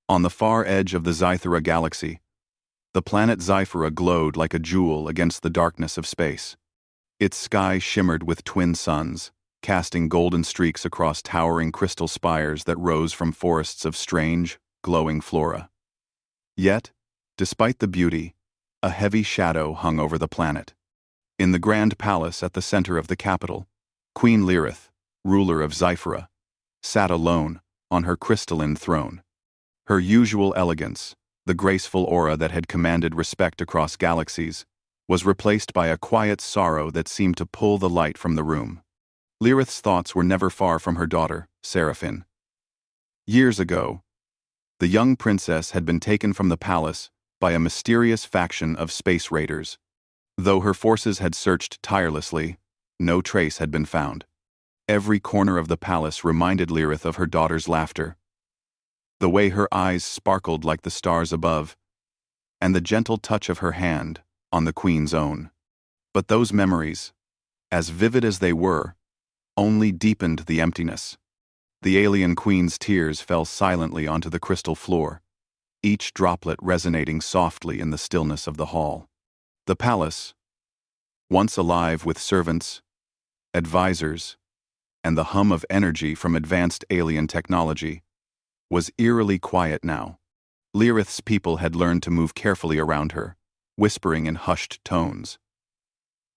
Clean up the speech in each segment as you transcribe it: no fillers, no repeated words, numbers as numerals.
On the far edge of the Zythera galaxy, the planet Zythera glowed like a jewel against the darkness of space. Its sky shimmered with twin suns, casting golden streaks across towering crystal spires that rose from forests of strange, glowing flora. Yet, despite the beauty, a heavy shadow hung over the planet. In the grand palace at the center of the capital, Queen Lyrith, ruler of Zythera, sat alone on her crystalline throne. Her usual elegance, the graceful aura that had commanded respect across galaxies, was replaced by a quiet sorrow that seemed to pull the light from the room. Lyrith's thoughts were never far from her daughter, Seraphine. Years ago, the young princess had been taken from the palace by a mysterious faction of space raiders. Though her forces had searched tirelessly, no trace had been found. Every corner of the palace reminded Lyrith of her daughter's laughter, the way her eyes sparkled like the stars above, and the gentle touch of her hand on the queen's own. But those memories, as vivid as they were, only deepened the emptiness. The alien queen's tears fell silently onto the crystal floor, each droplet resonating softly in the stillness of the hall. The palace, once alive with servants, advisors, and the hum of energy from advanced alien technology, was eerily quiet now. Lyrith's people had learned to move carefully around her, whispering in hushed tones.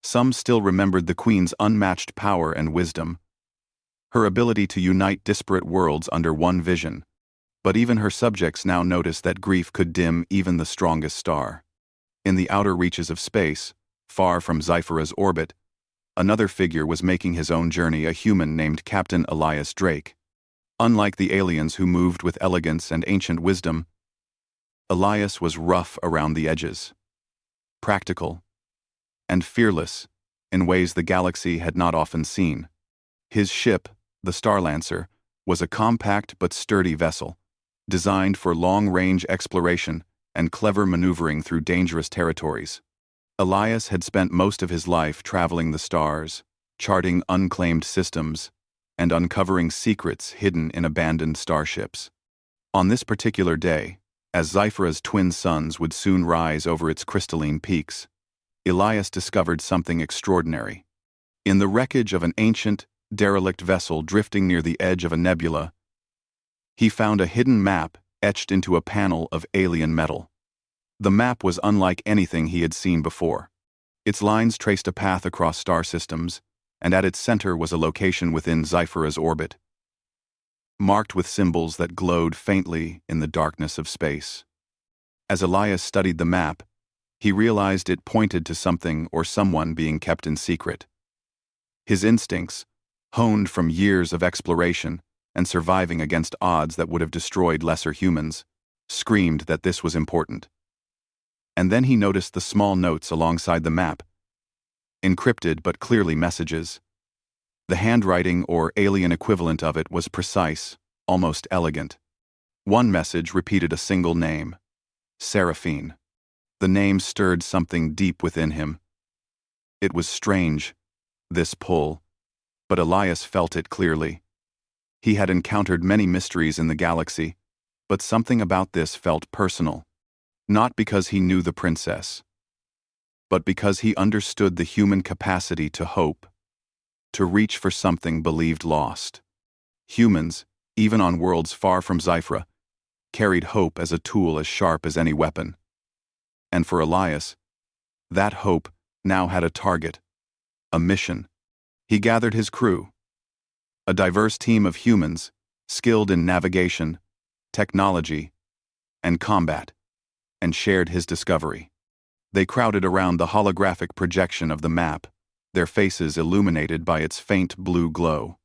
Some still remembered the queen's unmatched power and wisdom, her ability to unite disparate worlds under one vision, but even her subjects now noticed that grief could dim even the strongest star. In the outer reaches of space, far from Zythera's orbit, another figure was making his own journey, a human named Captain Elias Drake. Unlike the aliens who moved with elegance and ancient wisdom, Elias was rough around the edges, practical, and fearless in ways the galaxy had not often seen. His ship, the Starlancer, was a compact but sturdy vessel, designed for long-range exploration and clever maneuvering through dangerous territories. Elias had spent most of his life traveling the stars, charting unclaimed systems, and uncovering secrets hidden in abandoned starships. On this particular day, as Zythera's twin suns would soon rise over its crystalline peaks, Elias discovered something extraordinary. In the wreckage of an ancient, derelict vessel drifting near the edge of a nebula, he found a hidden map etched into a panel of alien metal. The map was unlike anything he had seen before. Its lines traced a path across star systems, and at its center was a location within Zythera's orbit, marked with symbols that glowed faintly in the darkness of space. As Elias studied the map, he realized it pointed to something or someone being kept in secret. His instincts, honed from years of exploration and surviving against odds that would have destroyed lesser humans, screamed that this was important. And then he noticed the small notes alongside the map, encrypted but clearly messages. The handwriting or alien equivalent of it was precise, almost elegant. One message repeated a single name, Seraphine. The name stirred something deep within him. It was strange, this pull, but Elias felt it clearly. He had encountered many mysteries in the galaxy, but something about this felt personal, not because he knew the princess, but because he understood the human capacity to hope, to reach for something believed lost. Humans, even on worlds far from Zythera, carried hope as a tool as sharp as any weapon. And for Elias, that hope now had a target, a mission. He gathered his crew, a diverse team of humans, skilled in navigation, technology, and combat, and shared his discovery. They crowded around the holographic projection of the map, their faces illuminated by its faint blue glow.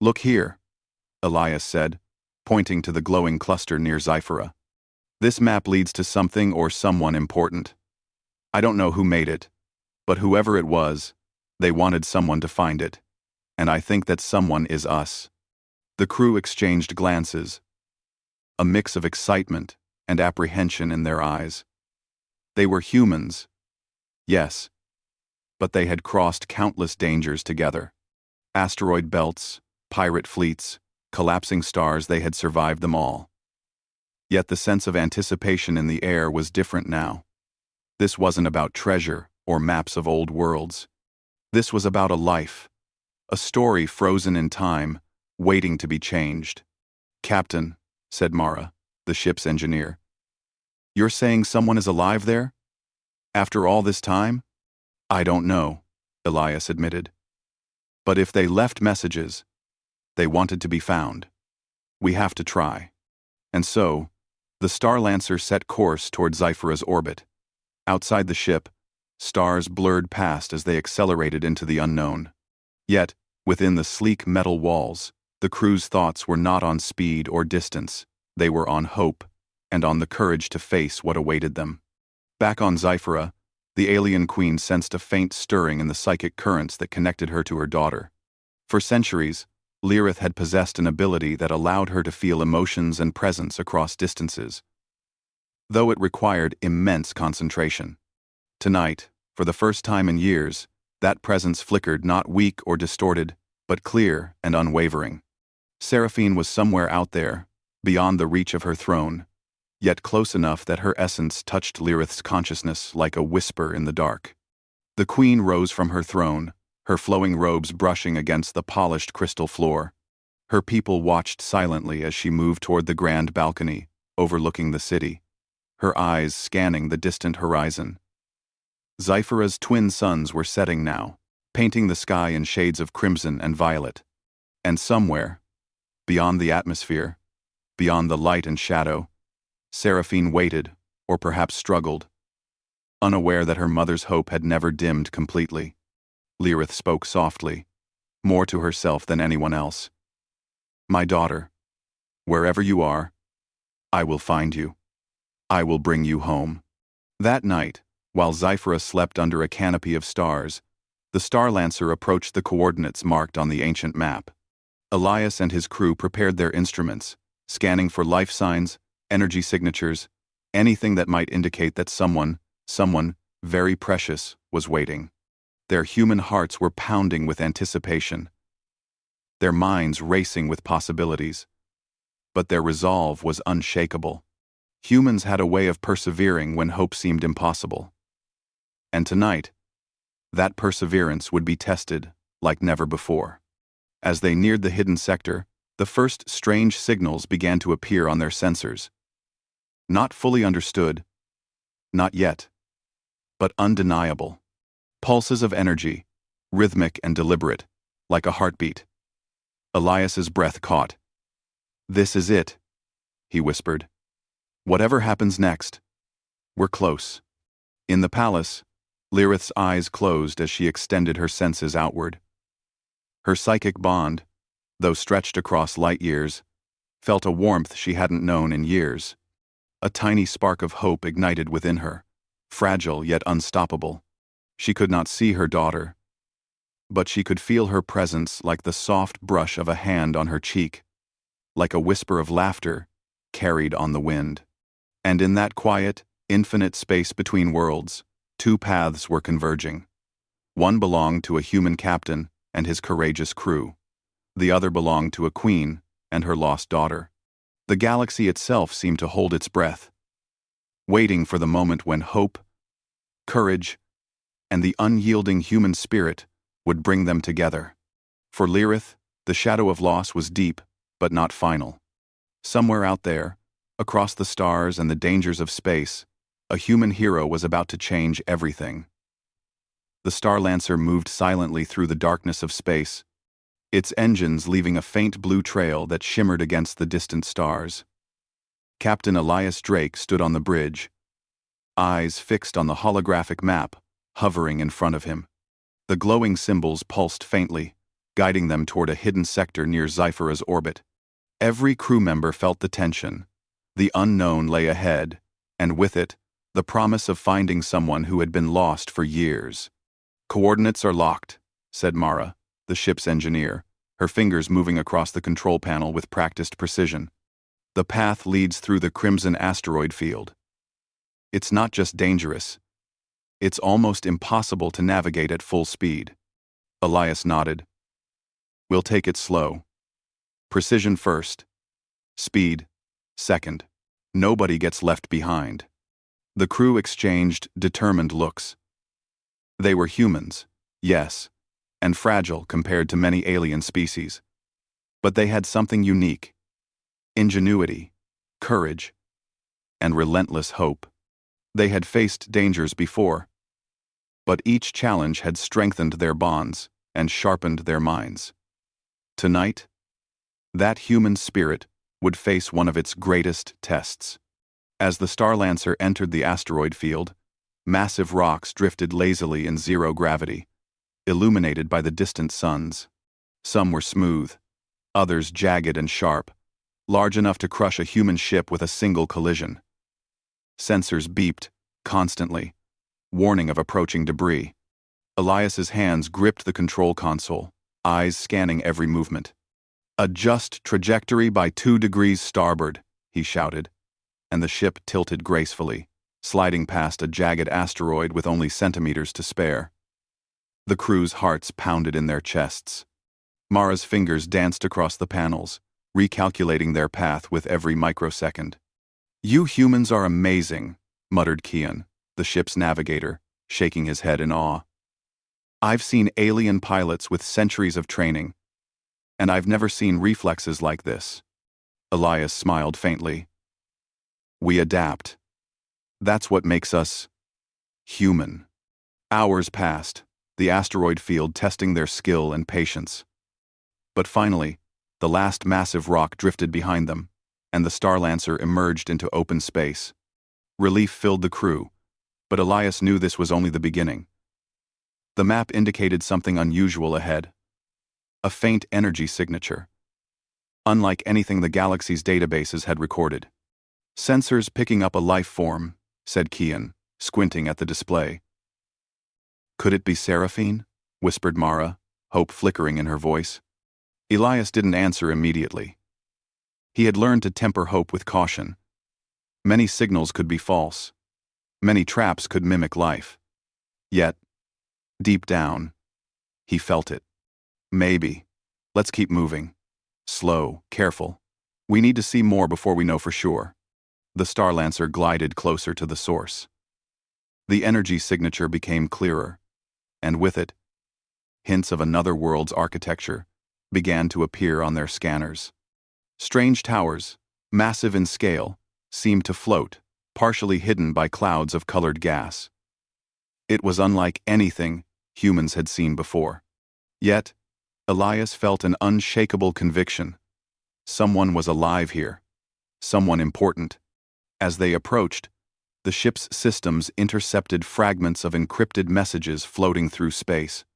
"Look here," Elias said, pointing to the glowing cluster near Zythera. "This map leads to something or someone important. I don't know who made it, but whoever it was, they wanted someone to find it, and I think that someone is us." The crew exchanged glances, a mix of excitement and apprehension in their eyes. They were humans, yes, but they had crossed countless dangers together. Asteroid belts, pirate fleets, collapsing stars, they had survived them all. Yet the sense of anticipation in the air was different now. This wasn't about treasure or maps of old worlds. This was about a life, a story frozen in time, waiting to be changed. "Captain," said Mara, the ship's engineer. "You're saying someone is alive there? After all this time?" "I don't know," Elias admitted. "But if they left messages, they wanted to be found. We have to try." And so, the Starlancer set course toward Zyphera's orbit. Outside the ship, stars blurred past as they accelerated into the unknown. Yet, within the sleek metal walls, the crew's thoughts were not on speed or distance. They were on hope, and on the courage to face what awaited them. Back on Zyphera, the alien queen sensed a faint stirring in the psychic currents that connected her to her daughter. For centuries, Lyrith had possessed an ability that allowed her to feel emotions and presence across distances, though it required immense concentration. Tonight, for the first time in years, that presence flickered not weak or distorted, but clear and unwavering. Seraphine was somewhere out there, beyond the reach of her throne, yet close enough that her essence touched Lyrith's consciousness like a whisper in the dark. The queen rose from her throne, her flowing robes brushing against the polished crystal floor. Her people watched silently as she moved toward the grand balcony, overlooking the city, her eyes scanning the distant horizon. Zyphera's twin suns were setting now, painting the sky in shades of crimson and violet. And somewhere, beyond the atmosphere, beyond the light and shadow, Seraphine waited, or perhaps struggled, unaware that her mother's hope had never dimmed completely. Lyrith spoke softly, more to herself than anyone else. "My daughter, wherever you are, I will find you. I will bring you home." That night, while Zyphera slept under a canopy of stars, the Starlancer approached the coordinates marked on the ancient map. Elias and his crew prepared their instruments, scanning for life signs, energy signatures, anything that might indicate that someone very precious, was waiting. Their human hearts were pounding with anticipation, their minds racing with possibilities. But their resolve was unshakable. Humans had a way of persevering when hope seemed impossible. And tonight, that perseverance would be tested like never before. As they neared the hidden sector, the first strange signals began to appear on their sensors. Not fully understood, not yet, but undeniable. Pulses of energy, rhythmic and deliberate, like a heartbeat. Elias's breath caught. "This is it," he whispered. "Whatever happens next, we're close." In the palace, Lyrith's eyes closed as she extended her senses outward. Her psychic bond, though stretched across light years, felt a warmth she hadn't known in years. A tiny spark of hope ignited within her, fragile yet unstoppable. She could not see her daughter, but she could feel her presence like the soft brush of a hand on her cheek, like a whisper of laughter carried on the wind. And in that quiet, infinite space between worlds, two paths were converging. One belonged to a human captain and his courageous crew. The other belonged to a queen and her lost daughter. The galaxy itself seemed to hold its breath, waiting for the moment when hope, courage, and the unyielding human spirit would bring them together. For Lyrith, the shadow of loss was deep, but not final. Somewhere out there, across the stars and the dangers of space, a human hero was about to change everything. The Starlancer moved silently through the darkness of space, its engines leaving a faint blue trail that shimmered against the distant stars. Captain Elias Drake stood on the bridge, eyes fixed on the holographic map hovering in front of him. The glowing symbols pulsed faintly, guiding them toward a hidden sector near Zyphera's orbit. Every crew member felt the tension. The unknown lay ahead, and with it, the promise of finding someone who had been lost for years. "Coordinates are locked," said Mara, the ship's engineer, her fingers moving across the control panel with practiced precision. "The path leads through the crimson asteroid field. It's not just dangerous, it's almost impossible to navigate at full speed." Elias nodded. "We'll take it slow. Precision first. Speed second. Nobody gets left behind. The crew exchanged determined looks. They were humans, yes, and fragile compared to many alien species. But they had something unique: ingenuity, courage, and relentless hope. They had faced dangers before, but each challenge had strengthened their bonds and sharpened their minds. Tonight, that human spirit would face one of its greatest tests. As the Starlancer entered the asteroid field, massive rocks drifted lazily in zero gravity, illuminated by the distant suns. Some were smooth, others jagged and sharp, large enough to crush a human ship with a single collision. Sensors beeped constantly, warning of approaching debris. Elias's hands gripped the control console, eyes scanning every movement. "Adjust trajectory by 2 degrees starboard," he shouted, and the ship tilted gracefully, sliding past a jagged asteroid with only centimeters to spare. The crew's hearts pounded in their chests. Mara's fingers danced across the panels, recalculating their path with every microsecond. "You humans are amazing," muttered Kian, the ship's navigator, shaking his head in awe. "I've seen alien pilots with centuries of training, and I've never seen reflexes like this." Elias smiled faintly. "We adapt. That's what makes us human." Hours passed, the asteroid field testing their skill and patience. But finally, the last massive rock drifted behind them, and the Starlancer emerged into open space. Relief filled the crew, but Elias knew this was only the beginning. The map indicated something unusual ahead: a faint energy signature, unlike anything the galaxy's databases had recorded. "Sensors picking up a life form," said Kian, squinting at the display. "Could it be Seraphine?" whispered Mara, hope flickering in her voice. Elias didn't answer immediately. He had learned to temper hope with caution. Many signals could be false. Many traps could mimic life. Yet, deep down, he felt it. "Maybe. Let's keep moving. Slow, careful. We need to see more before we know for sure." The Starlancer glided closer to the source. The energy signature became clearer, and with it, hints of another world's architecture began to appear on their scanners. Strange towers, massive in scale, seemed to float, partially hidden by clouds of colored gas. It was unlike anything humans had seen before. Yet, Elias felt an unshakable conviction. Someone was alive here. Someone important. As they approached, the ship's systems intercepted fragments of encrypted messages floating through space.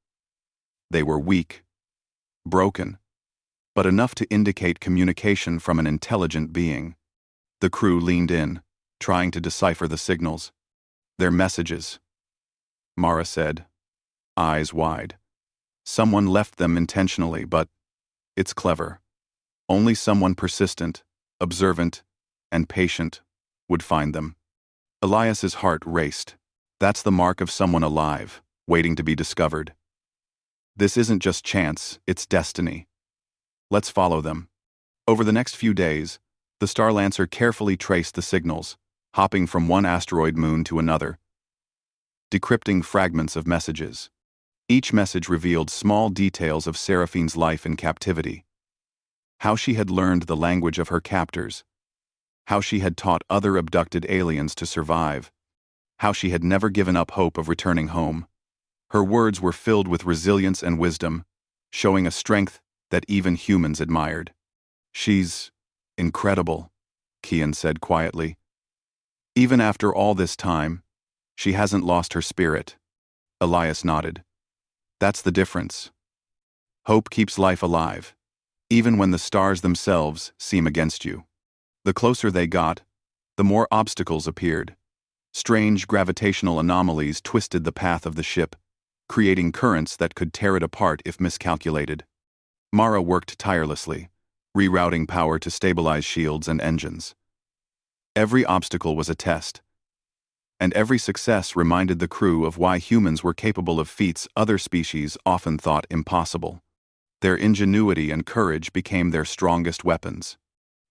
They were weak, broken, but enough to indicate communication from an intelligent being. The crew leaned in, trying to decipher the signals. "Their messages," Mara said, eyes wide. "Someone left them intentionally, but it's clever. Only someone persistent, observant, and patient would find them." Elias's heart raced. That's the mark of someone alive, waiting to be discovered. This isn't just chance, it's destiny. Let's follow them. Over the next few days, the Starlancer carefully traced the signals, hopping from one asteroid moon to another, decrypting fragments of messages. Each message revealed small details of Seraphine's life in captivity. How she had learned the language of her captors. How she had taught other abducted aliens to survive. How she had never given up hope of returning home. Her words were filled with resilience and wisdom, showing a strength that even humans admired. "She's incredible," Kian said quietly. "Even after all this time, she hasn't lost her spirit." Elias nodded. "That's the difference. Hope keeps life alive, even when the stars themselves seem against you." The closer they got, the more obstacles appeared. Strange gravitational anomalies twisted the path of the ship, creating currents that could tear it apart if miscalculated. Mara worked tirelessly, rerouting power to stabilize shields and engines. Every obstacle was a test, and every success reminded the crew of why humans were capable of feats other species often thought impossible. Their ingenuity and courage became their strongest weapons.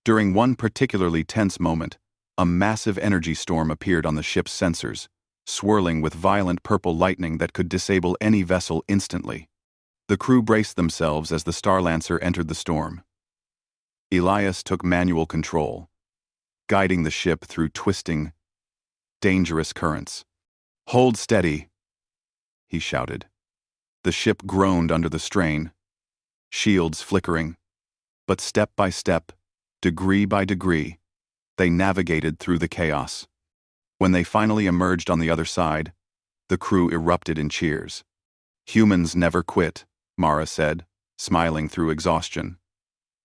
During one particularly tense moment, A massive energy storm appeared on the ship's sensors, swirling with violent purple lightning that could disable any vessel instantly. The crew braced themselves as the Starlancer entered the storm. Elias took manual control, guiding the ship through twisting, dangerous currents. "Hold steady," he shouted. The ship groaned under the strain, shields flickering, but step by step, degree by degree, they navigated through the chaos. When they finally emerged on the other side, the crew erupted in cheers. "Humans never quit," Mara said, smiling through exhaustion.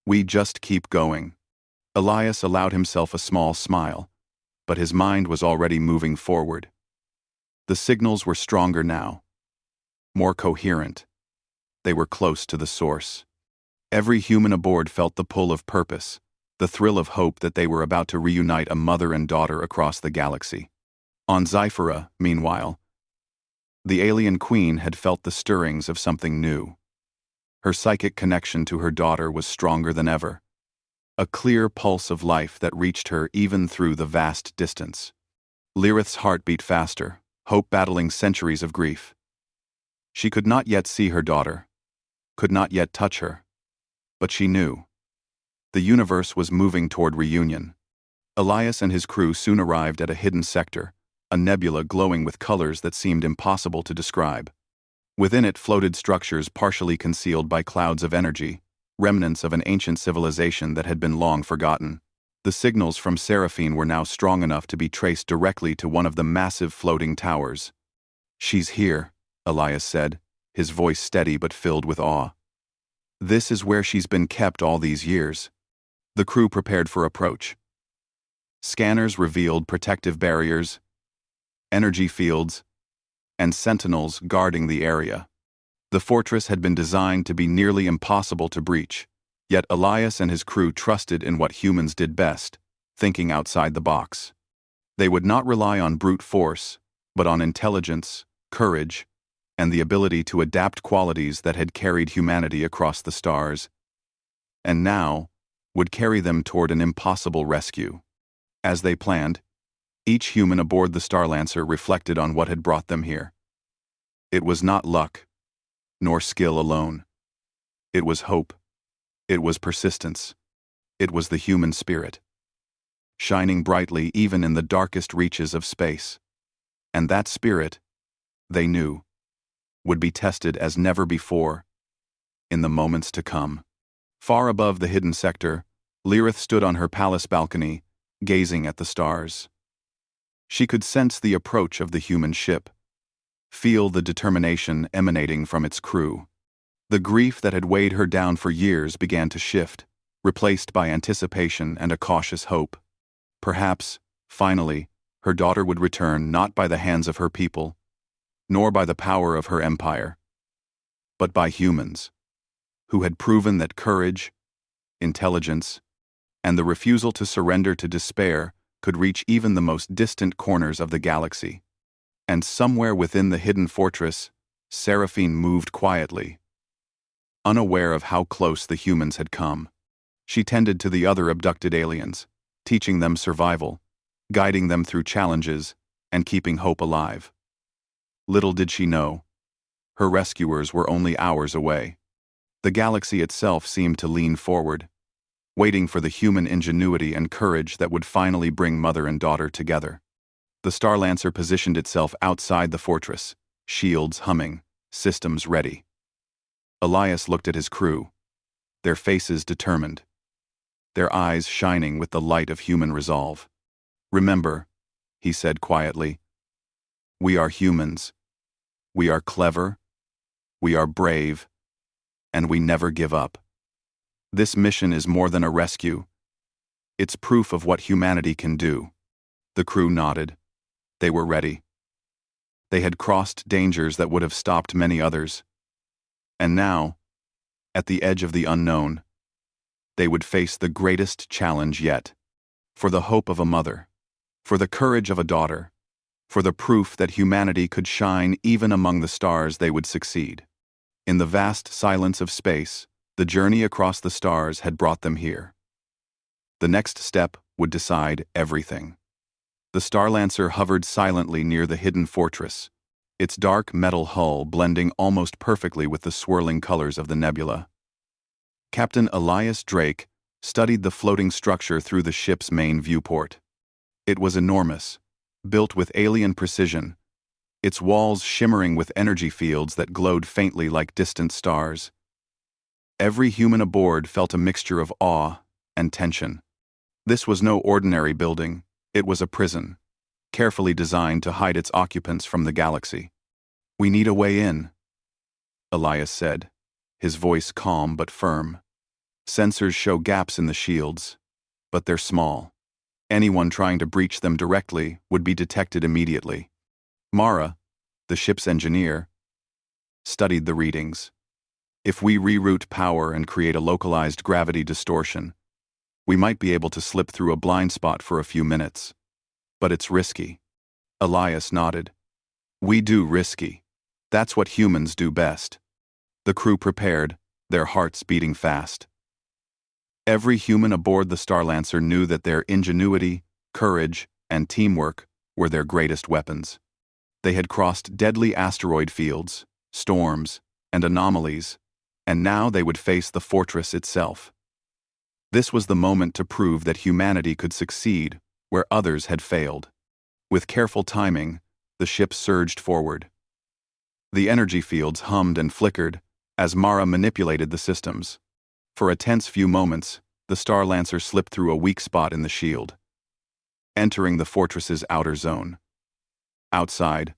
"We just keep going." Elias allowed himself a small smile, but his mind was already moving forward. The signals were stronger now, more coherent. They were close to the source. Every human aboard felt the pull of purpose, the thrill of hope that they were about to reunite a mother and daughter across the galaxy. On Zyphera, meanwhile, the alien queen had felt the stirrings of something new. Her psychic connection to her daughter was stronger than ever, a clear pulse of life that reached her even through the vast distance. Lirith's heart beat faster, hope battling centuries of grief. She could not yet see her daughter, could not yet touch her, but she knew. The universe was moving toward reunion. Elias and his crew soon arrived at a hidden sector, a nebula glowing with colors that seemed impossible to describe. Within it floated structures partially concealed by clouds of energy, remnants of an ancient civilization that had been long forgotten. The signals from Seraphine were now strong enough to be traced directly to one of the massive floating towers. "She's here," Elias said, his voice steady but filled with awe. "This is where she's been kept all these years." The crew prepared for approach. Scanners revealed protective barriers, energy fields, and sentinels guarding the area. The fortress had been designed to be nearly impossible to breach, yet Elias and his crew trusted in what humans did best, thinking outside the box. They would not rely on brute force, but on intelligence, courage, and the ability to adapt qualities that had carried humanity across the stars, and now would carry them toward an impossible rescue. As they planned, each human aboard the Starlancer reflected on what had brought them here. It was not luck, nor skill alone. It was hope. It was persistence. It was the human spirit, shining brightly even in the darkest reaches of space. And that spirit, they knew, would be tested as never before in the moments to come. Far above the hidden sector, Lirith stood on her palace balcony, gazing at the stars. She could sense the approach of the human ship, feel the determination emanating from its crew. The grief that had weighed her down for years began to shift, replaced by anticipation and a cautious hope. Perhaps, finally, her daughter would return not by the hands of her people, nor by the power of her empire, but by humans, who had proven that courage, intelligence, and the refusal to surrender to despair could reach even the most distant corners of the galaxy. And somewhere within the hidden fortress, Seraphine moved quietly, unaware of how close the humans had come. She tended to the other abducted aliens, teaching them survival, guiding them through challenges, and keeping hope alive. Little did she know, her rescuers were only hours away. The galaxy itself seemed to lean forward, waiting for the human ingenuity and courage that would finally bring mother and daughter together. The Starlancer positioned itself outside the fortress, shields humming, systems ready. Elias looked at his crew, their faces determined, their eyes shining with the light of human resolve. "Remember," he said quietly, "we are humans. We are clever, we are brave, and we never give up. This mission is more than a rescue. It's proof of what humanity can do." The crew nodded. They were ready. They had crossed dangers that would have stopped many others. And now, at the edge of the unknown, they would face the greatest challenge yet. For the hope of a mother, for the courage of a daughter, for the proof that humanity could shine even among the stars, they would succeed. In the vast silence of space, the journey across the stars had brought them here. The next step would decide everything. The Starlancer hovered silently near the hidden fortress, its dark metal hull blending almost perfectly with the swirling colors of the nebula. Captain Elias Drake studied the floating structure through the ship's main viewport. It was enormous, built with alien precision, its walls shimmering with energy fields that glowed faintly like distant stars. Every human aboard felt a mixture of awe and tension. This was no ordinary building, it was a prison, carefully designed to hide its occupants from the galaxy. "We need a way in," Elias said, his voice calm but firm. "Sensors show gaps in the shields, but they're small. Anyone trying to breach them directly would be detected immediately." Mara, the ship's engineer, studied the readings. "If we reroute power and create a localized gravity distortion, we might be able to slip through a blind spot for a few minutes. But it's risky." Elias nodded. "We do risky. That's what humans do best." The crew prepared, their hearts beating fast. Every human aboard the Starlancer knew that their ingenuity, courage, and teamwork were their greatest weapons. They had crossed deadly asteroid fields, storms, and anomalies, and now they would face the fortress itself. This was the moment to prove that humanity could succeed where others had failed. With careful timing, the ship surged forward. The energy fields hummed and flickered as Mara manipulated the systems. For a tense few moments, the Starlancer slipped through a weak spot in the shield, entering the fortress's outer zone. Outside,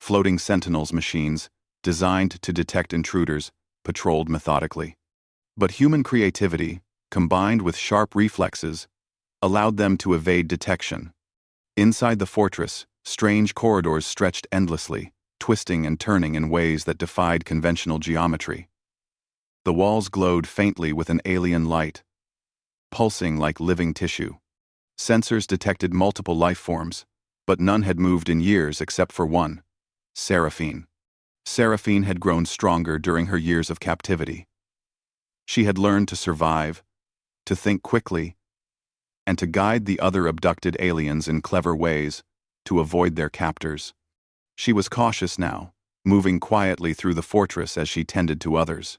floating Sentinels machines, designed to detect intruders, patrolled methodically. But human creativity, combined with sharp reflexes, allowed them to evade detection. Inside the fortress, strange corridors stretched endlessly, twisting and turning in ways that defied conventional geometry. The walls glowed faintly with an alien light, pulsing like living tissue. Sensors detected multiple life forms, but none had moved in years except for one, Seraphine. Seraphine had grown stronger during her years of captivity. She had learned to survive, to think quickly, and to guide the other abducted aliens in clever ways to avoid their captors. She was cautious now, moving quietly through the fortress as she tended to others.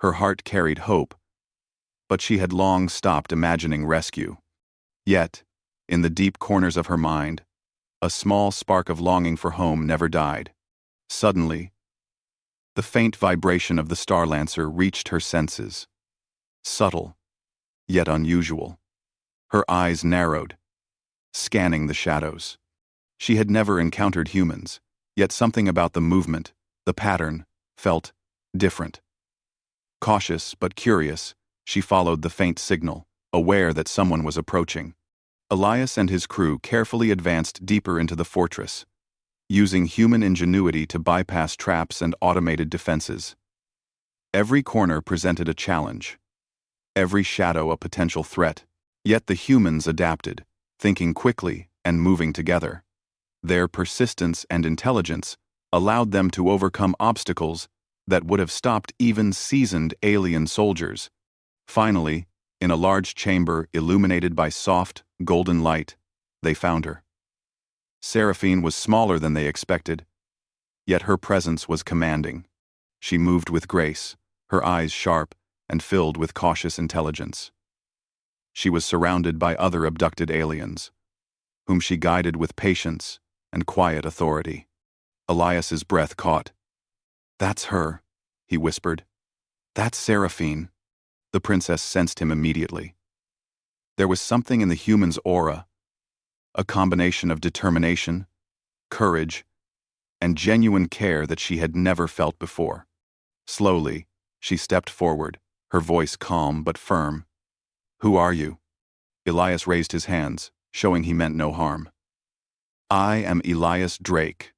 Her heart carried hope, but she had long stopped imagining rescue. Yet, in the deep corners of her mind, a small spark of longing for home never died. Suddenly, the faint vibration of the Starlancer reached her senses. Subtle, yet unusual. Her eyes narrowed, scanning the shadows. She had never encountered humans, yet something about the movement, the pattern, felt different. Cautious but curious, she followed the faint signal, aware that someone was approaching. Elias and his crew carefully advanced deeper into the fortress, using human ingenuity to bypass traps and automated defenses. Every corner presented a challenge, every shadow a potential threat, yet the humans adapted, thinking quickly and moving together. Their persistence and intelligence allowed them to overcome obstacles that would have stopped even seasoned alien soldiers. Finally, in a large chamber illuminated by soft, golden light, they found her. Seraphine was smaller than they expected, yet her presence was commanding. She moved with grace, her eyes sharp and filled with cautious intelligence. She was surrounded by other abducted aliens, whom she guided with patience and quiet authority. Elias's breath caught. "That's her," he whispered. "That's Seraphine." The princess sensed him immediately. There was something in the human's aura, a combination of determination, courage, and genuine care that she had never felt before. Slowly, she stepped forward, her voice calm but firm. "Who are you?" Elias raised his hands, showing he meant no harm. "I am Elias Drake.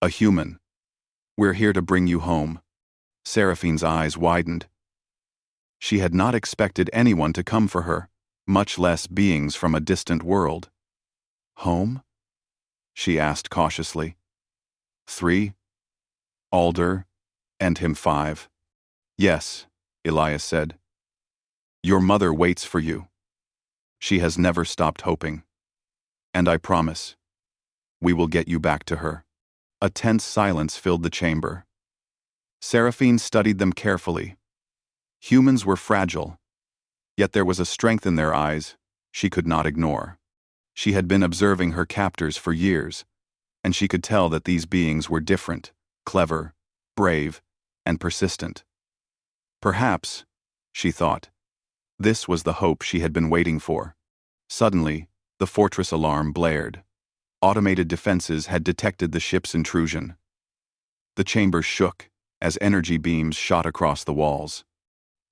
A human. We're here to bring you home." Seraphine's eyes widened. She had not expected anyone to come for her, much less beings from a distant world. "Home?" she asked cautiously. "3, Alder, and him 5. "Yes," Elias said. "Your mother waits for you. She has never stopped hoping." And I promise, we will get you back to her. A tense silence filled the chamber. Seraphine studied them carefully. Humans were fragile, yet there was a strength in their eyes she could not ignore. She had been observing her captors for years, and she could tell that these beings were different, clever, brave, and persistent. Perhaps, she thought, this was the hope she had been waiting for. Suddenly, the fortress alarm blared. Automated defenses had detected the ship's intrusion. The chamber shook as energy beams shot across the walls.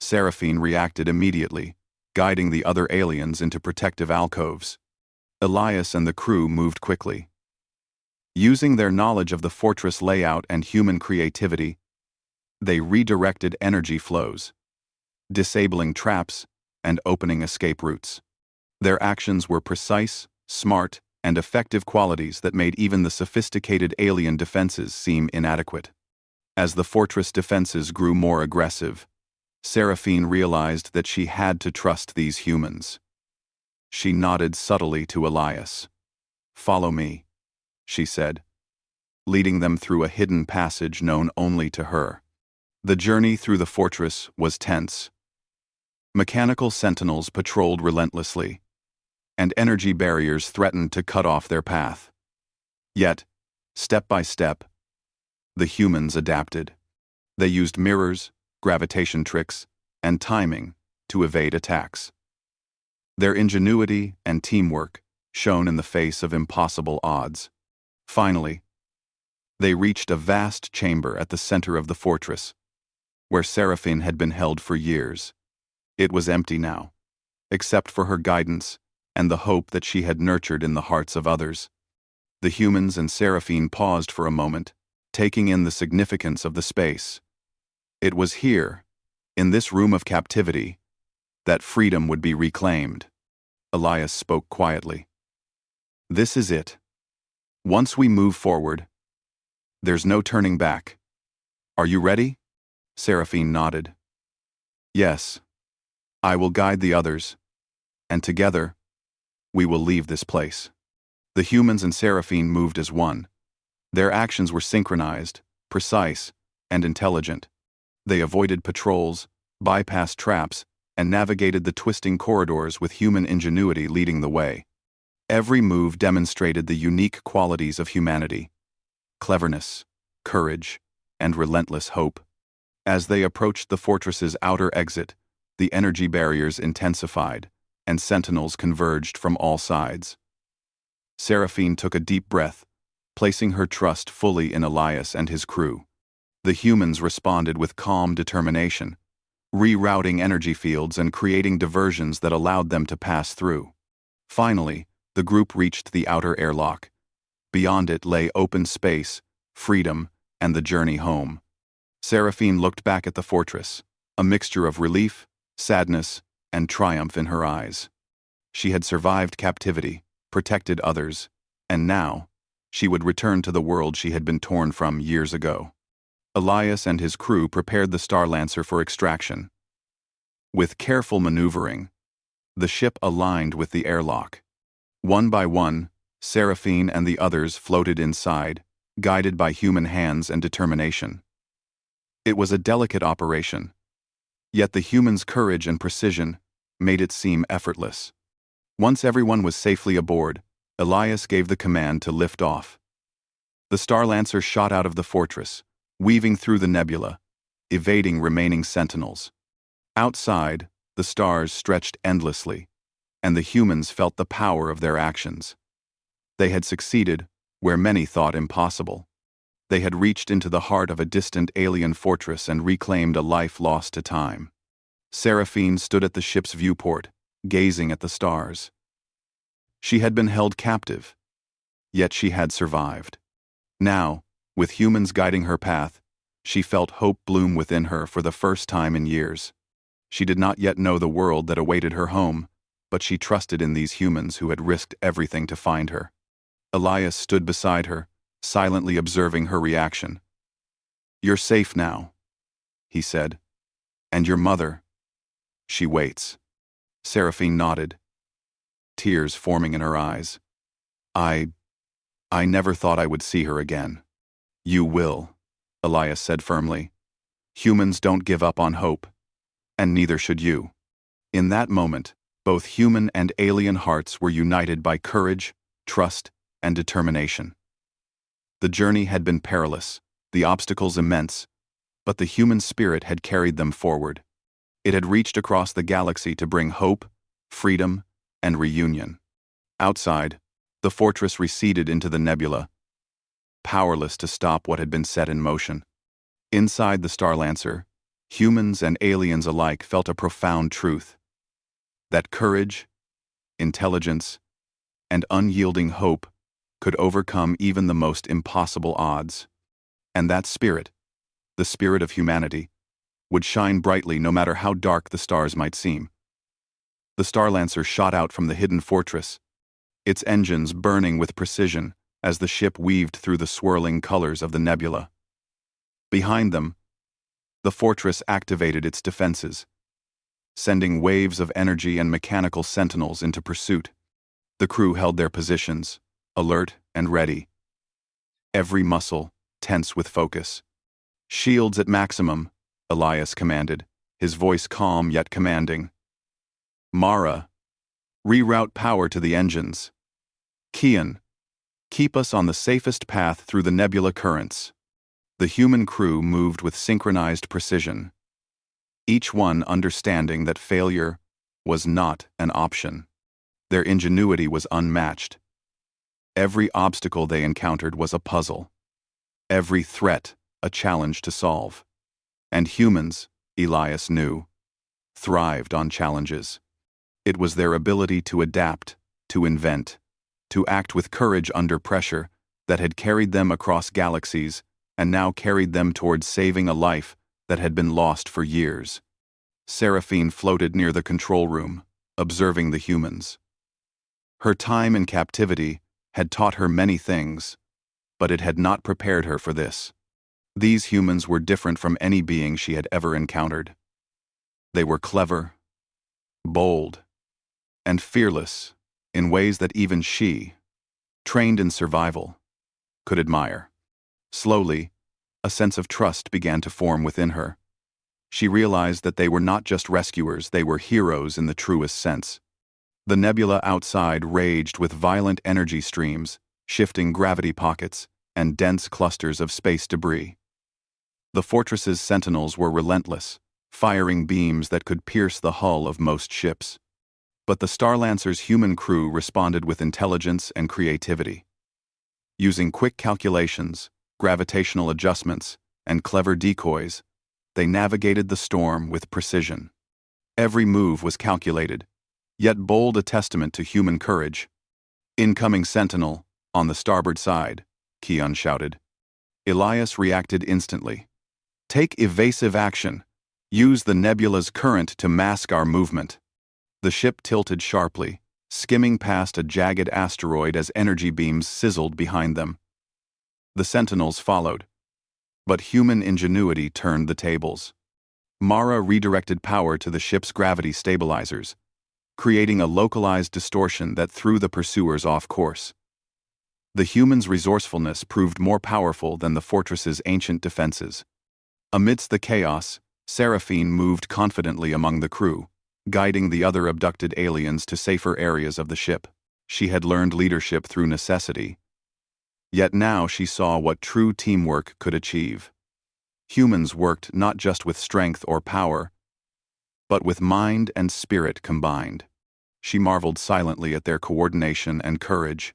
Seraphine reacted immediately, guiding the other aliens into protective alcoves. Elias and the crew moved quickly. Using their knowledge of the fortress layout and human creativity, they redirected energy flows, disabling traps and opening escape routes. Their actions were precise, smart, and effective qualities that made even the sophisticated alien defenses seem inadequate. As the fortress defenses grew more aggressive, Seraphine realized that she had to trust these humans. She nodded subtly to Elias. "Follow me," she said, leading them through a hidden passage known only to her. The journey through the fortress was tense. Mechanical sentinels patrolled relentlessly, and energy barriers threatened to cut off their path. Yet, step by step, the humans adapted. They used mirrors, gravitation tricks, and timing to evade attacks. Their ingenuity and teamwork shone in the face of impossible odds. Finally, they reached a vast chamber at the center of the fortress, where Seraphine had been held for years. It was empty now, except for her guidance and the hope that she had nurtured in the hearts of others. The humans and Seraphine paused for a moment, taking in the significance of the space. It was here, in this room of captivity, that freedom would be reclaimed. Elias spoke quietly. "This is it. Once we move forward, there's no turning back. Are you ready?" Seraphine nodded. "Yes. I will guide the others, and together, we will leave this place." The humans and Seraphine moved as one. Their actions were synchronized, precise, and intelligent. They avoided patrols, bypassed traps, and navigated the twisting corridors with human ingenuity leading the way. Every move demonstrated the unique qualities of humanity: cleverness, courage, and relentless hope. As they approached the fortress's outer exit, the energy barriers intensified, and sentinels converged from all sides. Seraphine took a deep breath, placing her trust fully in Elias and his crew. The humans responded with calm determination, rerouting energy fields and creating diversions that allowed them to pass through. Finally, the group reached the outer airlock. Beyond it lay open space, freedom, and the journey home. Seraphine looked back at the fortress, a mixture of relief, sadness, and triumph in her eyes. She had survived captivity, protected others, and now, she would return to the world she had been torn from years ago. Elias and his crew prepared the Starlancer for extraction. With careful maneuvering, the ship aligned with the airlock. One by one, Seraphine and the others floated inside, guided by human hands and determination. It was a delicate operation, yet the humans' courage and precision made it seem effortless. Once everyone was safely aboard, Elias gave the command to lift off. The Starlancer shot out of the fortress, weaving through the nebula, evading remaining sentinels. Outside, the stars stretched endlessly, and the humans felt the power of their actions. They had succeeded where many thought impossible. They had reached into the heart of a distant alien fortress and reclaimed a life lost to time. Seraphine stood at the ship's viewport, gazing at the stars. She had been held captive, yet she had survived. Now, with humans guiding her path, she felt hope bloom within her for the first time in years. She did not yet know the world that awaited her home, but she trusted in these humans who had risked everything to find her. Elias stood beside her, silently observing her reaction. "You're safe now," he said. "And your mother, she waits." Seraphine nodded, tears forming in her eyes. I never thought I would see her again. You will, Elias said firmly. Humans don't give up on hope, and neither should you. In that moment, both human and alien hearts were united by courage, trust, and determination. The journey had been perilous, the obstacles immense, but the human spirit had carried them forward. It had reached across the galaxy to bring hope, freedom, and reunion. Outside, the fortress receded into the nebula, powerless to stop what had been set in motion. Inside the Starlancer, humans and aliens alike felt a profound truth: that courage, intelligence, and unyielding hope could overcome even the most impossible odds. And that spirit, the spirit of humanity, would shine brightly no matter how dark the stars might seem. The Starlancer shot out from the hidden fortress, its engines burning with precision as the ship weaved through the swirling colors of the nebula. Behind them, the fortress activated its defenses, sending waves of energy and mechanical sentinels into pursuit. The crew held their positions, alert and ready, every muscle tense with focus. Shields at maximum, Elias commanded, his voice calm yet commanding. Mara, reroute power to the engines. Kian, keep us on the safest path through the nebula currents. The human crew moved with synchronized precision, each one understanding that failure was not an option. Their ingenuity was unmatched. Every obstacle they encountered was a puzzle, every threat a challenge to solve. And humans, Elias knew, thrived on challenges. It was their ability to adapt, to invent, to act with courage under pressure that had carried them across galaxies and now carried them towards saving a life that had been lost for years. Seraphine floated near the control room, observing the humans. Her time in captivity had taught her many things, but it had not prepared her for this. These humans were different from any being she had ever encountered. They were clever, bold, and fearless in ways that even she, trained in survival, could admire. Slowly, a sense of trust began to form within her. She realized that they were not just rescuers, they were heroes in the truest sense. The nebula outside raged with violent energy streams, shifting gravity pockets, and dense clusters of space debris. The fortress's sentinels were relentless, firing beams that could pierce the hull of most ships. But the Starlancer's human crew responded with intelligence and creativity. Using quick calculations, gravitational adjustments, and clever decoys, they navigated the storm with precision. Every move was calculated, yet bold, a testament to human courage. Incoming sentinel, on the starboard side, Kian shouted. Elias reacted instantly. Take evasive action. Use the nebula's current to mask our movement. The ship tilted sharply, skimming past a jagged asteroid as energy beams sizzled behind them. The sentinels followed, but human ingenuity turned the tables. Mara redirected power to the ship's gravity stabilizers, creating a localized distortion that threw the pursuers off course. The humans' resourcefulness proved more powerful than the fortress's ancient defenses. Amidst the chaos, Seraphine moved confidently among the crew, guiding the other abducted aliens to safer areas of the ship. She had learned leadership through necessity. Yet now she saw what true teamwork could achieve. Humans worked not just with strength or power, but with mind and spirit combined. She marveled silently at their coordination and courage.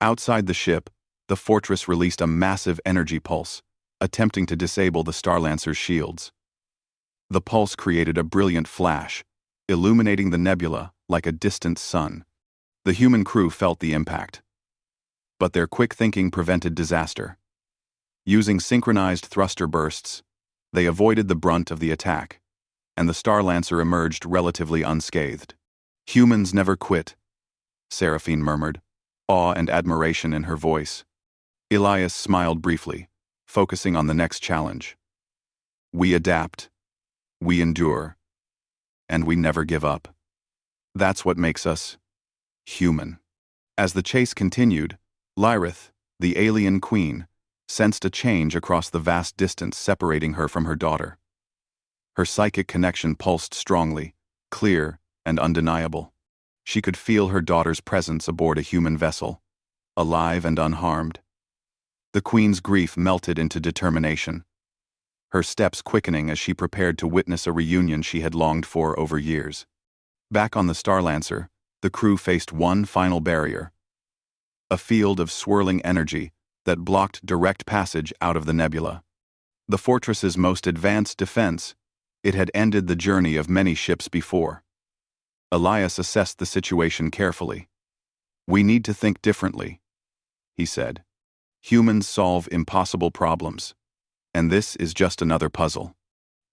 Outside the ship, the fortress released a massive energy pulse, attempting to disable the Starlancer's shields. The pulse created a brilliant flash, illuminating the nebula like a distant sun. The human crew felt the impact, but their quick thinking prevented disaster. Using synchronized thruster bursts, they avoided the brunt of the attack, and the Starlancer emerged relatively unscathed. Humans never quit, Seraphine murmured, awe and admiration in her voice. Elias smiled briefly, focusing on the next challenge. We adapt, we endure, and we never give up. That's what makes us human. As the chase continued, Lyrith, the alien queen, sensed a change across the vast distance separating her from her daughter. Her psychic connection pulsed strongly, clear, and undeniable. She could feel her daughter's presence aboard a human vessel, alive and unharmed. The queen's grief melted into determination, her steps quickening as she prepared to witness a reunion she had longed for over years. Back on the Starlancer, the crew faced one final barrier, a field of swirling energy that blocked direct passage out of the nebula. The fortress's most advanced defense, it had ended the journey of many ships before. Elias assessed the situation carefully. "We need to think differently," he said. "Humans solve impossible problems, and this is just another puzzle."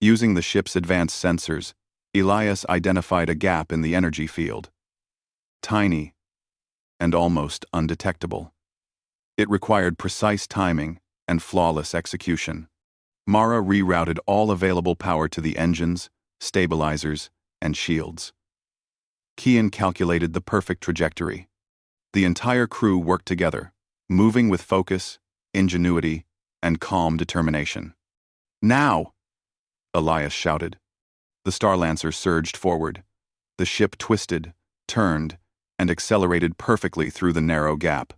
Using the ship's advanced sensors, Elias identified a gap in the energy field. Tiny and almost undetectable. It required precise timing and flawless execution. Mara rerouted all available power to the engines, stabilizers, and shields. Kian calculated the perfect trajectory. The entire crew worked together, moving with focus, ingenuity, and calm determination. "Now!" Elias shouted. The Starlancer surged forward. The ship twisted, turned, and accelerated perfectly through the narrow gap.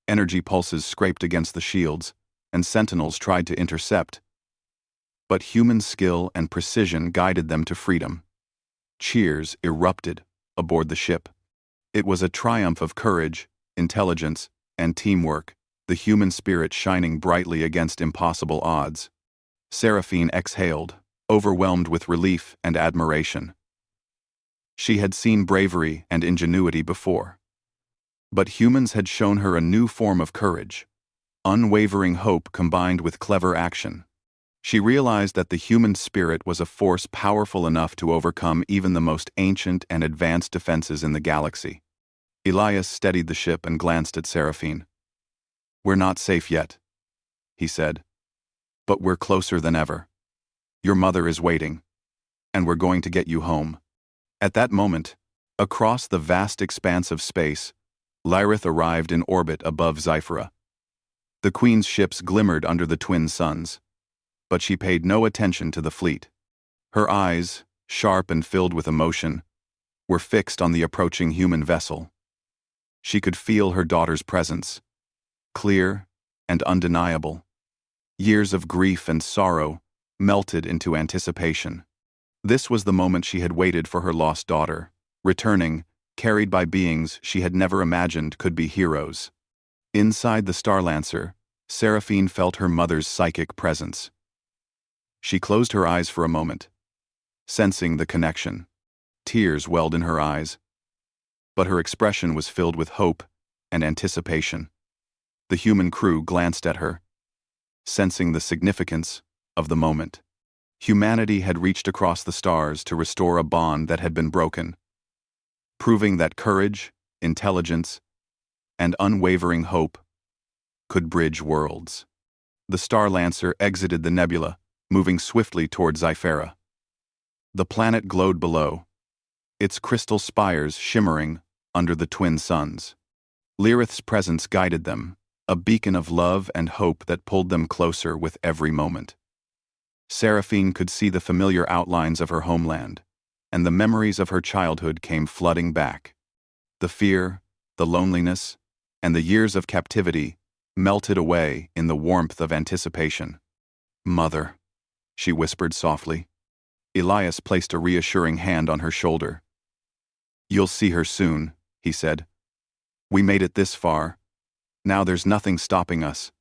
Energy pulses scraped against the shields, and sentinels tried to intercept. But human skill and precision guided them to freedom. Cheers erupted aboard the ship. It was a triumph of courage, intelligence, and teamwork, the human spirit shining brightly against impossible odds. Seraphine exhaled, overwhelmed with relief and admiration. She had seen bravery and ingenuity before. But humans had shown her a new form of courage, unwavering hope combined with clever action. She realized that the human spirit was a force powerful enough to overcome even the most ancient and advanced defenses in the galaxy. Elias steadied the ship and glanced at Seraphine. "We're not safe yet," he said. "But we're closer than ever. Your mother is waiting, and we're going to get you home." At that moment, across the vast expanse of space, Lyrith arrived in orbit above Zyphera. The Queen's ships glimmered under the twin suns, but she paid no attention to the fleet. Her eyes, sharp and filled with emotion, were fixed on the approaching human vessel. She could feel her daughter's presence, clear and undeniable. Years of grief and sorrow melted into anticipation. This was the moment she had waited for her lost daughter, returning, carried by beings she had never imagined could be heroes. Inside the Starlancer, Seraphine felt her mother's psychic presence. She closed her eyes for a moment, sensing the connection. Tears welled in her eyes, but her expression was filled with hope and anticipation. The human crew glanced at her, sensing the significance of the moment. Humanity had reached across the stars to restore a bond that had been broken, proving that courage, intelligence, and unwavering hope could bridge worlds. The Starlancer exited the nebula, moving swiftly toward Zyphera. The planet glowed below, its crystal spires shimmering under the twin suns. Lyrith's presence guided them, a beacon of love and hope that pulled them closer with every moment. Seraphine could see the familiar outlines of her homeland, and the memories of her childhood came flooding back. The fear, the loneliness, and the years of captivity melted away in the warmth of anticipation. "Mother," she whispered softly. Elias placed a reassuring hand on her shoulder. "You'll see her soon," he said. "We made it this far. Now there's nothing stopping us."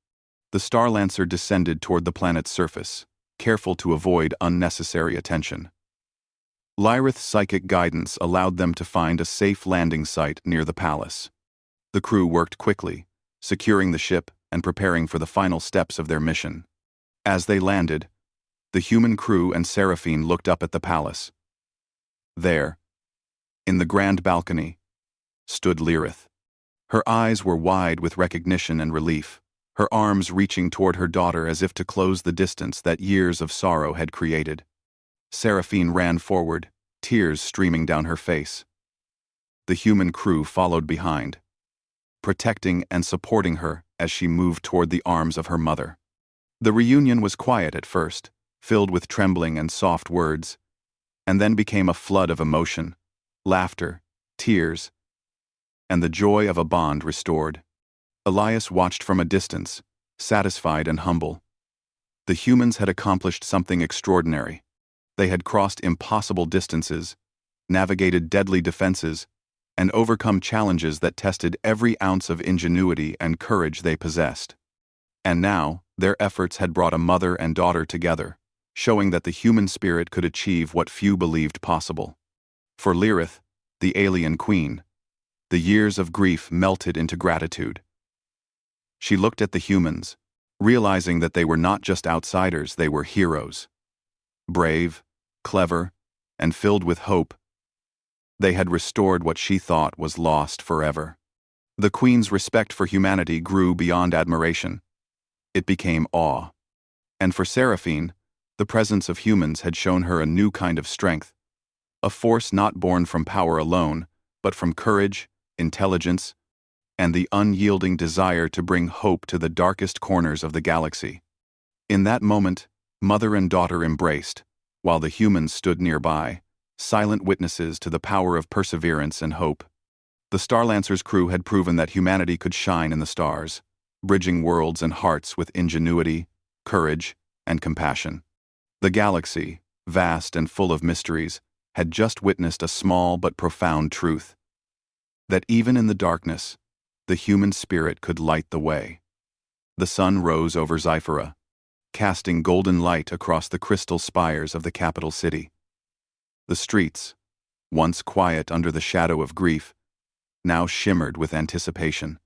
The Starlancer descended toward the planet's surface, careful to avoid unnecessary attention. Lyrith's psychic guidance allowed them to find a safe landing site near the palace. The crew worked quickly, securing the ship and preparing for the final steps of their mission. As they landed, the human crew and Seraphine looked up at the palace. There, in the grand balcony, stood Lyrith. Her eyes were wide with recognition and relief, her arms reaching toward her daughter as if to close the distance that years of sorrow had created. Seraphine ran forward, tears streaming down her face. The human crew followed behind. protecting and supporting her as she moved toward the arms of her mother. The reunion was quiet at first, filled with trembling and soft words, and then became a flood of emotion, laughter, tears, and the joy of a bond restored. Elias watched from a distance, satisfied and humble. The humans had accomplished something extraordinary. They had crossed impossible distances, navigated deadly defenses, and overcome challenges that tested every ounce of ingenuity and courage they possessed. And now, their efforts had brought a mother and daughter together, showing that the human spirit could achieve what few believed possible. For Lirith, the alien queen, the years of grief melted into gratitude. She looked at the humans, realizing that they were not just outsiders, they were heroes. Brave, clever, and filled with hope, they had restored what she thought was lost forever. The queen's respect for humanity grew beyond admiration. It became awe. And for Seraphine, the presence of humans had shown her a new kind of strength, a force not born from power alone, but from courage, intelligence, and the unyielding desire to bring hope to the darkest corners of the galaxy. In that moment, mother and daughter embraced, while the humans stood nearby, silent witnesses to the power of perseverance and hope. The Starlancer's crew had proven that humanity could shine in the stars, bridging worlds and hearts with ingenuity, courage, and compassion. The galaxy, vast and full of mysteries, had just witnessed a small but profound truth: that even in the darkness, the human spirit could light the way. The sun rose over Zyphera, casting golden light across the crystal spires of the capital city. The streets, once quiet under the shadow of grief, now shimmered with anticipation.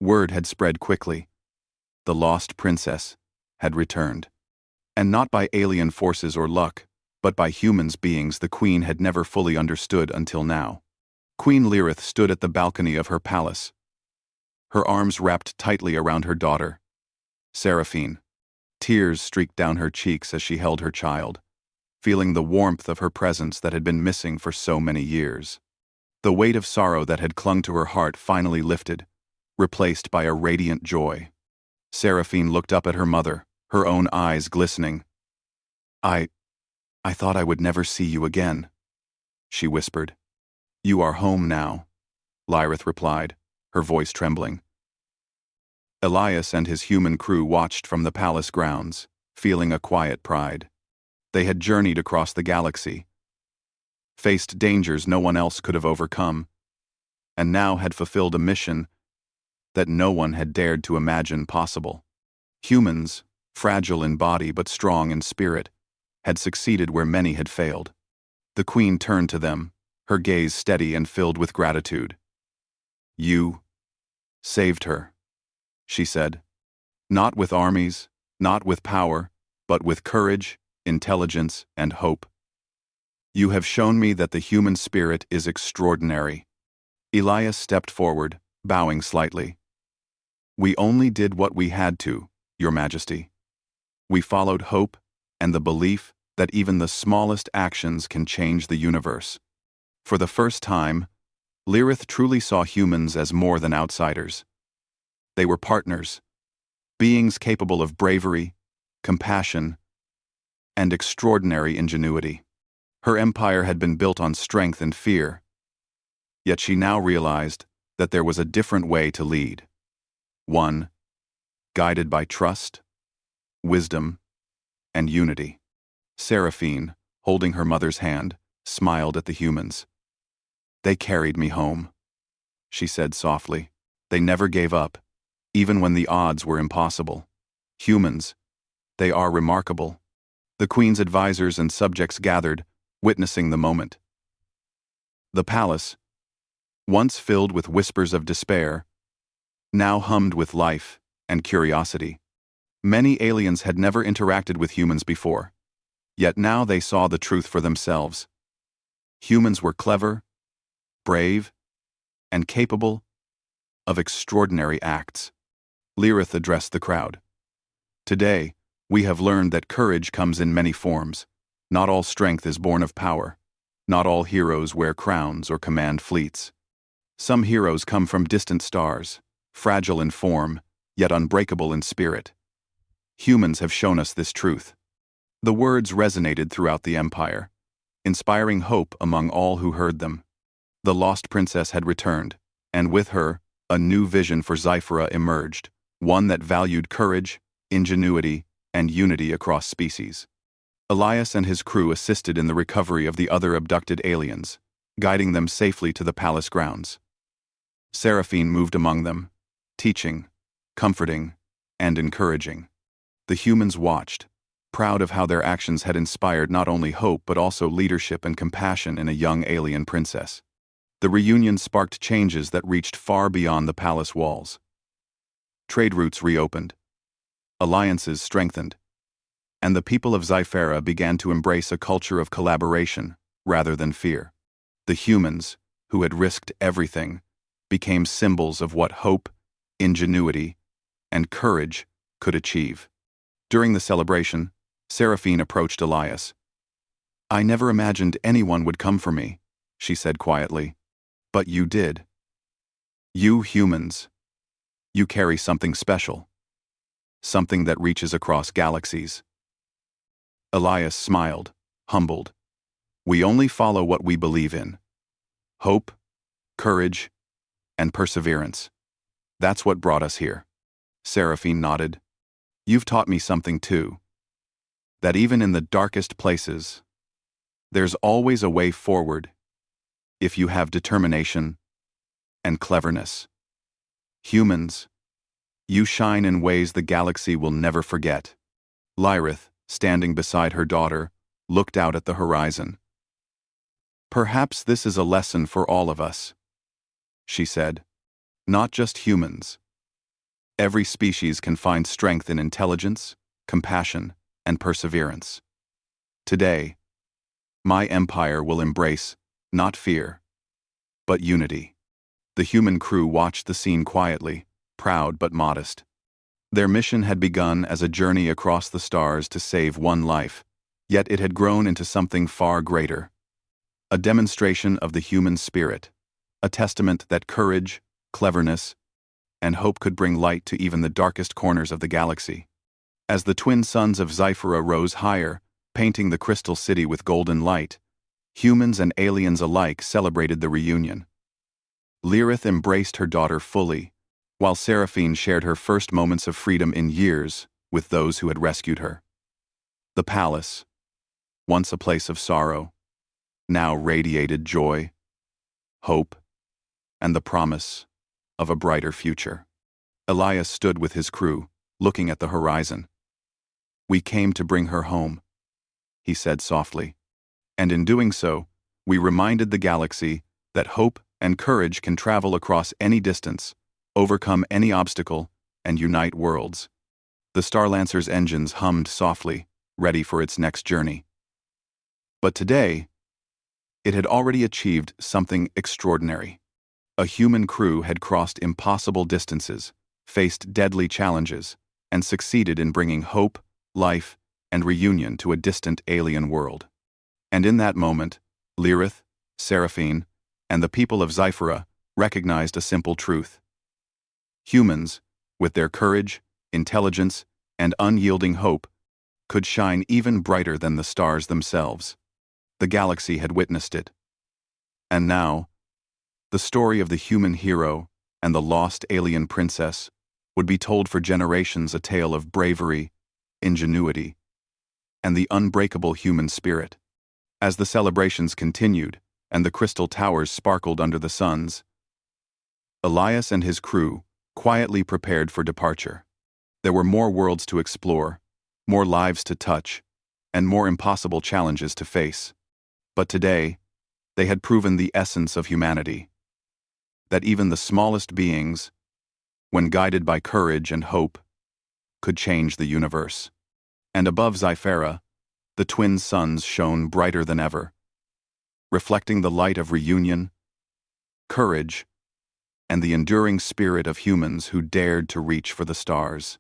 Word had spread quickly. The lost princess had returned. And not by alien forces or luck, but by humans beings the queen had never fully understood until now. Queen Lirith stood at the balcony of her palace, her arms wrapped tightly around her daughter, Seraphine. Tears streaked down her cheeks as she held her child, feeling the warmth of her presence that had been missing for so many years. The weight of sorrow that had clung to her heart finally lifted, replaced by a radiant joy. Seraphine looked up at her mother, her own eyes glistening. I thought I would never see you again," she whispered. "You are home now," Lirith replied, her voice trembling. Elias and his human crew watched from the palace grounds, feeling a quiet pride. They had journeyed across the galaxy, faced dangers no one else could have overcome, and now had fulfilled a mission that no one had dared to imagine possible. Humans, fragile in body but strong in spirit, had succeeded where many had failed. The queen turned to them, her gaze steady and filled with gratitude. "You saved her," she said. "Not with armies, not with power, but with courage, intelligence, and hope. You have shown me that the human spirit is extraordinary." Elias stepped forward, bowing slightly. "We only did what we had to, Your Majesty. We followed hope and the belief that even the smallest actions can change the universe." For the first time, Lirith truly saw humans as more than outsiders. They were partners, beings capable of bravery, compassion, and extraordinary ingenuity. Her empire had been built on strength and fear, yet she now realized that there was a different way to lead. One guided by trust, wisdom, and unity. Seraphine, holding her mother's hand, smiled at the humans. "They carried me home," she said softly. "They never gave up, even when the odds were impossible. Humans, they are remarkable." The queen's advisors and subjects gathered, witnessing the moment. The palace, once filled with whispers of despair, now hummed with life and curiosity. Many aliens had never interacted with humans before, yet now they saw the truth for themselves. Humans were clever, brave, and capable of extraordinary acts. Lirith addressed the crowd. "Today, we have learned that courage comes in many forms. Not all strength is born of power. Not all heroes wear crowns or command fleets. Some heroes come from distant stars, fragile in form, yet unbreakable in spirit. Humans have shown us this truth. The words resonated throughout the Empire, inspiring hope among all who heard them. The lost princess had returned, and with her, a new vision for Zyphera emerged, one that valued courage, ingenuity, and unity across species. Elias and his crew assisted in the recovery of the other abducted aliens, guiding them safely to the palace grounds. Seraphine moved among them, teaching, comforting, and encouraging. The humans watched, proud of how their actions had inspired not only hope but also leadership and compassion in a young alien princess. The reunion sparked changes that reached far beyond the palace walls. Trade routes reopened, alliances strengthened, and the people of Zyphera began to embrace a culture of collaboration rather than fear. The humans, who had risked everything, became symbols of what hope, ingenuity, and courage could achieve. During the celebration, Seraphine approached Elias. "I never imagined anyone would come for me," she said quietly. "But you did. You humans. You carry something special. Something that reaches across galaxies." Elias smiled, humbled. "We only follow what we believe in. Hope, courage, and perseverance. That's what brought us here." Seraphine nodded. "You've taught me something too. That even in the darkest places, there's always a way forward if you have determination and cleverness. Humans, you shine in ways the galaxy will never forget." Lyrith, standing beside her daughter, looked out at the horizon. "Perhaps this is a lesson for all of us," she said. "Not just humans. Every species can find strength in intelligence, compassion, and perseverance. Today, my empire will embrace not fear, but unity." The human crew watched the scene quietly, proud but modest. Their mission had begun as a journey across the stars to save one life, yet it had grown into something far greater. A demonstration of the human spirit, a testament that courage, cleverness, and hope could bring light to even the darkest corners of the galaxy. As the twin suns of Zyphera rose higher, painting the crystal city with golden light, humans and aliens alike celebrated the reunion. Lyrith embraced her daughter fully, while Seraphine shared her first moments of freedom in years with those who had rescued her. The palace, once a place of sorrow, now radiated joy, hope, and the promise of a brighter future. Elias stood with his crew, looking at the horizon. "We came to bring her home," he said softly. "And in doing so, we reminded the galaxy that hope and courage can travel across any distance, overcome any obstacle, and unite worlds." The Starlancer's engines hummed softly, ready for its next journey. But today, it had already achieved something extraordinary. A human crew had crossed impossible distances, faced deadly challenges, and succeeded in bringing hope, life, and reunion to a distant alien world. And in that moment, Lyrith, Seraphine, and the people of Zyphera recognized a simple truth. Humans, with their courage, intelligence, and unyielding hope, could shine even brighter than the stars themselves. The galaxy had witnessed it. And now, the story of the human hero and the lost alien princess would be told for generations, a tale of bravery, ingenuity, and the unbreakable human spirit. As the celebrations continued and the crystal towers sparkled under the suns, Elias and his crew quietly prepared for departure. There were more worlds to explore, more lives to touch, and more impossible challenges to face. But today, they had proven the essence of humanity. That even the smallest beings, when guided by courage and hope, could change the universe. And above Zyphera, the twin suns shone brighter than ever, reflecting the light of reunion, courage, and the enduring spirit of humans who dared to reach for the stars.